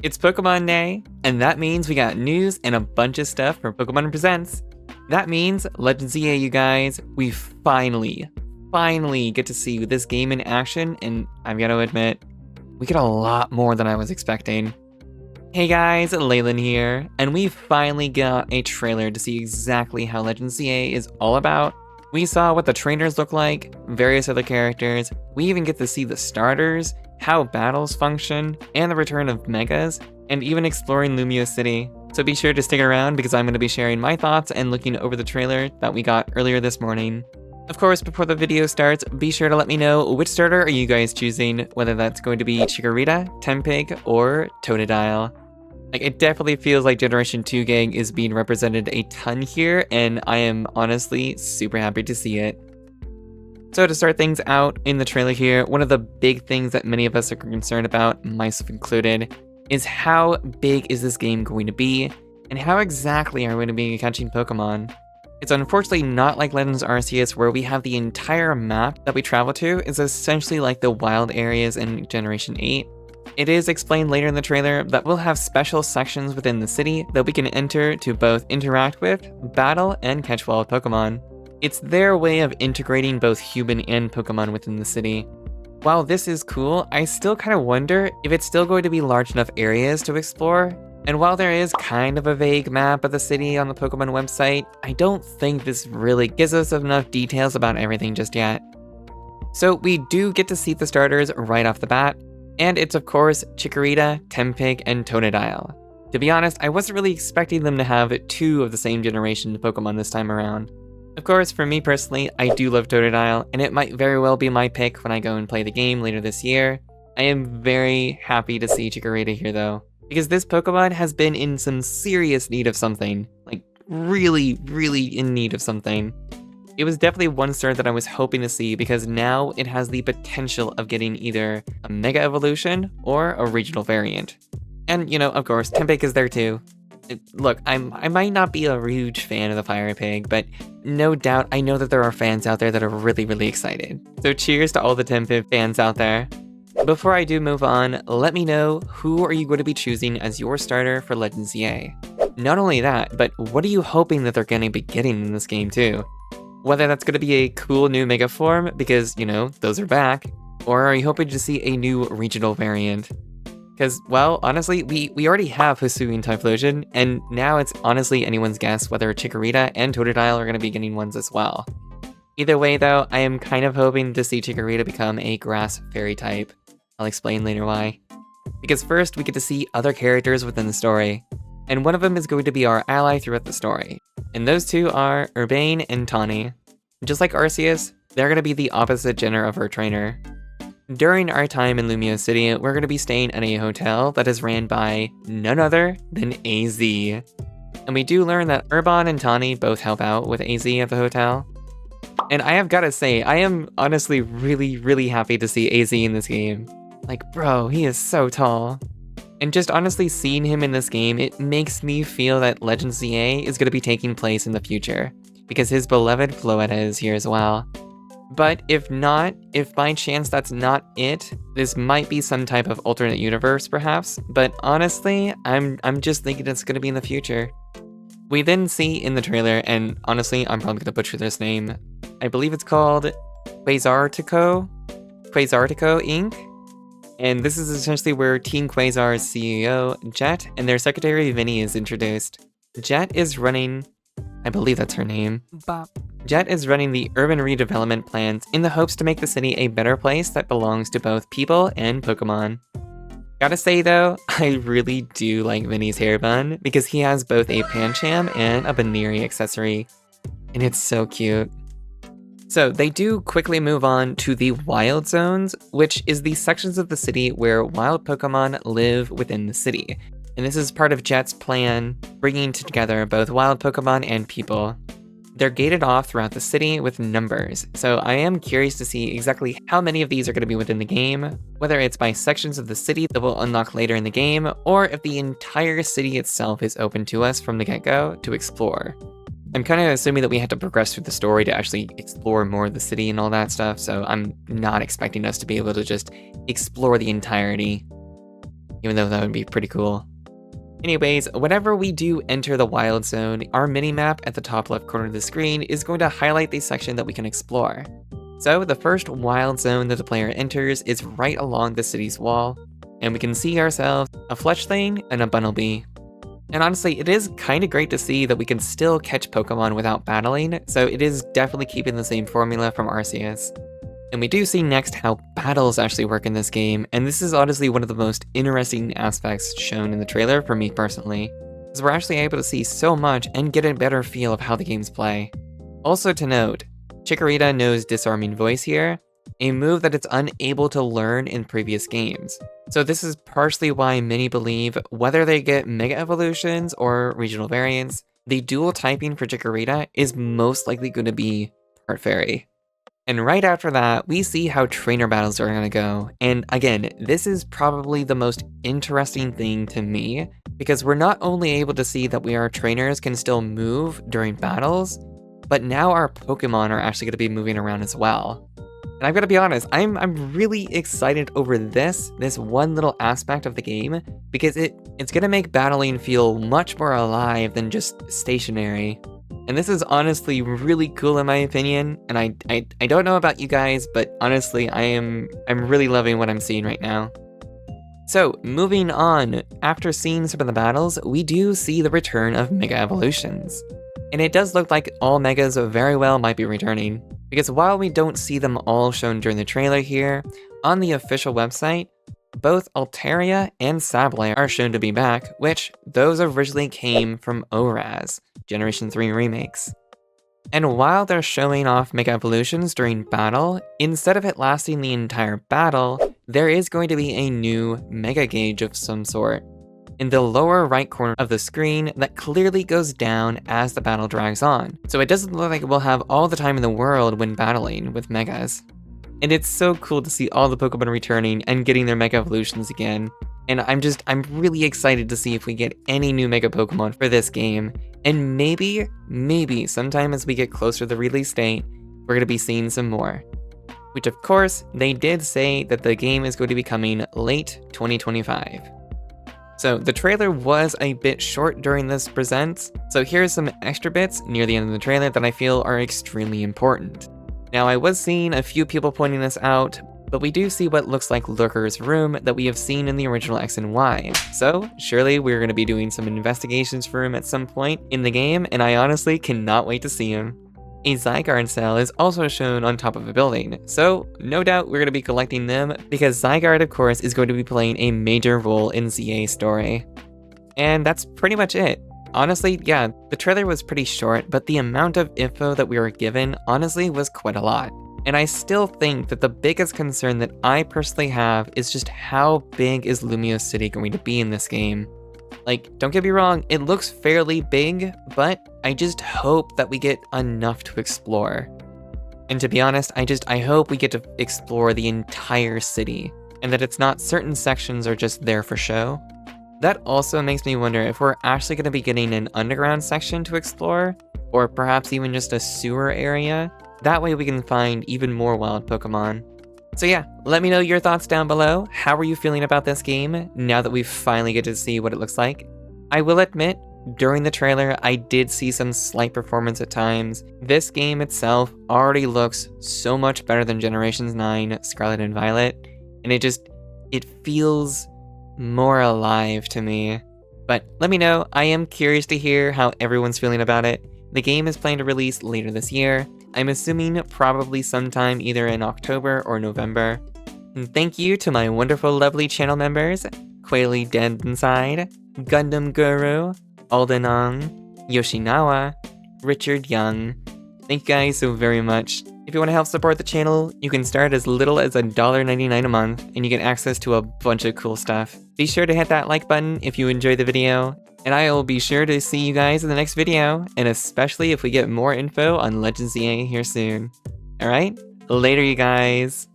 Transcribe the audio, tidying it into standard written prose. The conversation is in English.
It's Pokemon Day, and that means we got news and a bunch of stuff from Pokemon Presents. That means, Legends ZA, you guys, we finally get to see this game in action, and I've got to admit, we get a lot more than I was expecting. Hey guys, Leyland here, and we finally got a trailer to see exactly how Legends ZA is all about. We saw what the trainers look like, various other characters, we even get to see the starters, how battles function, and the return of Megas, and even exploring Lumiose City. So be sure to stick around because I'm going to be sharing my thoughts and looking over the trailer that we got earlier this morning. Of course, before the video starts, be sure to let me know which starter are you guys choosing, whether that's going to be Chikorita, Tempig, or Totodile. Like, it definitely feels like Generation 2 gang is being represented a ton here, and I am honestly super happy to see it. So to start things out in the trailer here, one of the big things that many of us are concerned about, myself included, is how big is this game going to be, and how exactly are we going to be catching Pokemon? It's unfortunately not like Legends Arceus where we have the entire map that we travel to is essentially like the wild areas in Generation 8. It is explained later in the trailer that we'll have special sections within the city that we can enter to both interact with, battle, and catch wild Pokemon. It's their way of integrating both human and Pokemon within the city. While this is cool, I still kind of wonder if it's still going to be large enough areas to explore. And while there is kind of a vague map of the city on the Pokemon website, I don't think this really gives us enough details about everything just yet. So we do get to see the starters right off the bat, and it's of course Chikorita, Tempig, and Totodile. To be honest, I wasn't really expecting them to have two of the same generation Pokemon this time around. Of course, for me personally, I do love Totodile, and it might very well be my pick when I go and play the game later this year. I am very happy to see Chikorita here though, because this Pokemon has been in some serious need of something. Like, really in need of something. It was definitely one star that I was hoping to see because now it has the potential of getting either a Mega Evolution or a regional variant. And, you know, of course, Tempig is there too. Look, I might not be a huge fan of the Fire Pig, but no doubt I know that there are fans out there that are really excited. So cheers to all the Tempig fans out there. Before I do move on, let me know who are you going to be choosing as your starter for Legends ZA. Not only that, but what are you hoping that they're going to be getting in this game too? Whether that's going to be a cool new Mega Form, because, you know, those are back, or are you hoping to see a new regional variant? Because, well, honestly, we already have Hisuian Typhlosion, and now it's honestly anyone's guess whether Chikorita and Totodile are going to be getting ones as well. Either way, though, I am kind of hoping to see Chikorita become a Grass Fairy type. I'll explain later why. Because first, we get to see other characters within the story, and one of them is going to be our ally throughout the story. And those two are Urbane and Tawny. Just like Arceus, they're going to be the opposite gender of her trainer. During our time in Lumiose City, we're going to be staying at a hotel that is ran by none other than AZ. And we do learn that Urbane and Tawny both help out with AZ at the hotel. And I have got to say, I am honestly really happy to see AZ in this game. Like, bro, he is so tall. And just honestly seeing him in this game, it makes me feel that Legends ZA is going to be taking place in the future, because his beloved Floetta is here as well. But if not, if by chance that's not it, this might be some type of alternate universe perhaps, but honestly, I'm just thinking it's going to be in the future. We then see in the trailer, and honestly, I'm probably going to butcher this name, I believe it's called Quasartico Inc., and this is essentially where Team Quasar's CEO, Jet, and their secretary, Vinny, is introduced. Jet is running, I believe that's her name. Jet is running the urban redevelopment plans in the hopes to make the city a better place that belongs to both people and Pokemon. Gotta say though, I really do like Vinny's hair bun because he has both a Pancham and a Baneri accessory, and it's so cute. So they do quickly move on to the Wild Zones, which is the sections of the city where wild Pokemon live within the city. And this is part of Jet's plan, bringing together both wild Pokemon and people. They're gated off throughout the city with numbers, so I am curious to see exactly how many of these are going to be within the game, whether it's by sections of the city that we'll unlock later in the game, or if the entire city itself is open to us from the get-go to explore. I'm kind of assuming that we have to progress through the story to actually explore more of the city and all that stuff, so I'm not expecting us to be able to just explore the entirety. even though that would be pretty cool. Anyways, whenever we do enter the wild zone, our minimap at the top left corner of the screen is going to highlight the section that we can explore. So the first wild zone that the player enters is right along the city's wall, and we can see ourselves a fletchling and a bunnelby. And honestly, it is kind of great to see that we can still catch Pokemon without battling, so it is definitely keeping the same formula from Arceus. And we do see next how battles actually work in this game, and this is honestly one of the most interesting aspects shown in the trailer for me personally, as we're actually able to see so much and get a better feel of how the games play. Also to note, Chikorita knows Disarming Voice here, a move that it's unable to learn in previous games. So this is partially why many believe whether they get Mega Evolutions or regional variants, the dual typing for Chikorita is most likely going to be Part Fairy. And right after that, we see how trainer battles are going to go. And again, this is probably the most interesting thing to me, because we're not only able to see that our trainers can still move during battles, but now our Pokemon are actually going to be moving around as well. And I've got to be honest, I'm really excited over this one little aspect of the game, because it's going to make battling feel much more alive than just stationary. And this is honestly really cool in my opinion, and I don't know about you guys, but honestly, I'm really loving what I'm seeing right now. So, moving on, after seeing some of the battles, we do see the return of Mega Evolutions. And it does look like all Megas very well might be returning, because while we don't see them all shown during the trailer here, on the official website, both Altaria and Sableye are shown to be back, which those originally came from ORAS, Generation 3 remakes. And while they're showing off Mega Evolutions during battle, instead of it lasting the entire battle, there is going to be a new Mega Gauge of some sort in the lower right corner of the screen that clearly goes down as the battle drags on. So it doesn't look like we'll have all the time in the world when battling with Megas. And it's so cool to see all the Pokemon returning and getting their Mega Evolutions again. And I'm really excited to see if we get any new Mega Pokemon for this game. And maybe sometime as we get closer to the release date, we're gonna be seeing some more. Which of course, they did say that the game is going to be coming late 2025. So the trailer was a bit short during this present, so here's some extra bits near the end of the trailer that I feel are extremely important. Now I was seeing a few people pointing this out, but we do see what looks like Lurker's room that we have seen in the original X and Y. So surely we're going to be doing some investigations for him at some point in the game, and I honestly cannot wait to see him. A Zygarde cell is also shown on top of a building, so no doubt we're going to be collecting them because Zygarde of course is going to be playing a major role in ZA's story. And that's pretty much it. Honestly, yeah, the trailer was pretty short, but the amount of info that we were given honestly was quite a lot. And I still think that the biggest concern that I personally have is just how big is Lumiose City going to be in this game. Like, don't get me wrong, it looks fairly big, but I just hope that we get enough to explore. And to be honest, I hope we get to explore the entire city, and that it's not certain sections are just there for show. That also makes me wonder if we're actually going to be getting an underground section to explore, or perhaps even just a sewer area. That way we can find even more wild Pokemon. So yeah, let me know your thoughts down below. How are you feeling about this game now that we finally get to see what it looks like? I will admit, during the trailer, I did see some slight performance at times. This game itself already looks so much better than Generations 9, Scarlet and Violet, and it feels more alive to me. But let me know, I am curious to hear how everyone's feeling about it. The game is planned to release later this year. I'm assuming probably sometime either in October or November. And thank you to my wonderful lovely channel members, Quaily Dead Inside, Gundam Guru, Aldenong, Yoshinawa, Richard Young. Thank you guys so very much. If you want to help support the channel, you can start as little as $1.99 a month, and you get access to a bunch of cool stuff. Be sure to hit that like button if you enjoyed the video, and I will be sure to see you guys in the next video, and especially if we get more info on Legends ZA here soon. Alright, later you guys!